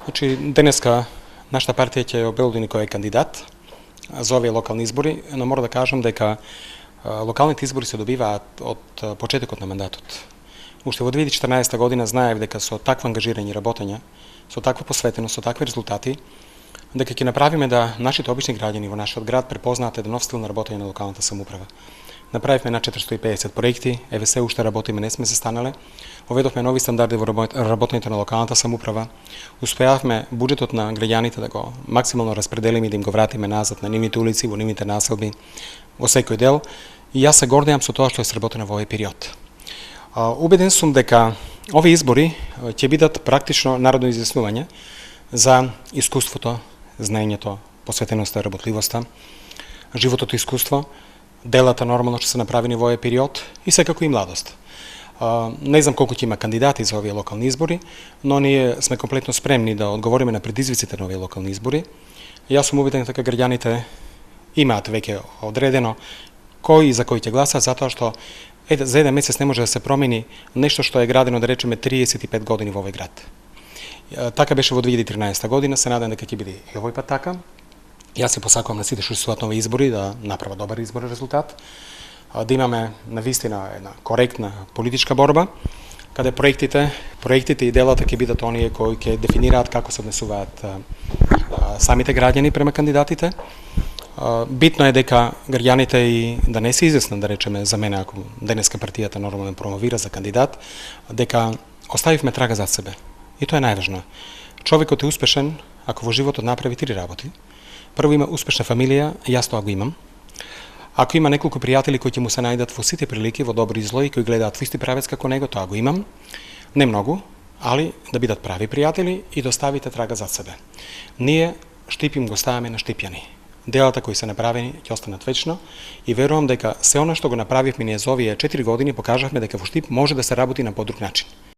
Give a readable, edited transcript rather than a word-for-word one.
Значи, денеска нашата партија ќе обелодени кој е кандидат за овие локални избори, но мора да кажам дека локалните избори се добиваат од почетокот на мандатот. Уште во 2014 година знаев дека со такво ангажирање и работење, со таква посветеност, со такви резултати, дека ќе направиме да нашите обични граѓани во нашиот град препознаат еден нов стил на работење на локалната самоуправа. Направивме на 450 проекти, еве се уште работиме, не сме се станале. Оведовме нови стандарди во работењето на локалната самоуправа. Успеавме буџетот на граѓаните да го максимално распределиме и да им го вратиме назад на нивните улици, во нивните населби, во секој дел. И јас се гордеам со тоа што е сработено во овој период. Убеден сум дека овие избори ќе бидат практично народно изјаснување за искуството, знаењето, посветеноста, работливоста, животото искуство, делата нормално што се направени во овој период и секако и младост. Не знам колку ќе има кандидати за овие локални избори, но ние сме комплетно спремни да одговориме на предизвиците на овие локални избори. Јас сум убеден дека граѓаните имаат веќе одредено кој и за кој ќе гласаат, затоа што за еден месец не може да се промени нешто што е градено, да речеме, 35 години во овој град. Така беше во 2013 година, се надам дека ќе биде и овој пат така. Јас се посакувам на сите што учествуваат на овие избори да направат добар изборен резултат, да имаме навистина една коректна политичка борба, каде проектите и делата ќе бидат оние кои ќе дефинираат како се однесуваат самите граѓани према кандидатите. Битно е дека граѓаните и да не се изјаснат, да речеме, за мене, ако денеска партијата нормално промовира за кандидат, дека оставивме трага зад себе. И тоа е најважно. Човекот е успешен ако во животот направи 3 работи. Прво, има успешна фамилија, јас тоа го имам. Ако има неколку пријатели кои ќе му се најдат во сите прилики, во добри и злои, кои гледаат во исти правец како него, тоа го имам. Не многу, али да бидат прави пријатели и да оставите трага зад себе. Ние Штип им го ставаме на Штипјани. Делата кои се направени ќе останат вечно и верувам дека се она што го направивме ние за овие 4 години покажавме дека во Штип може да се работи на подруг начин.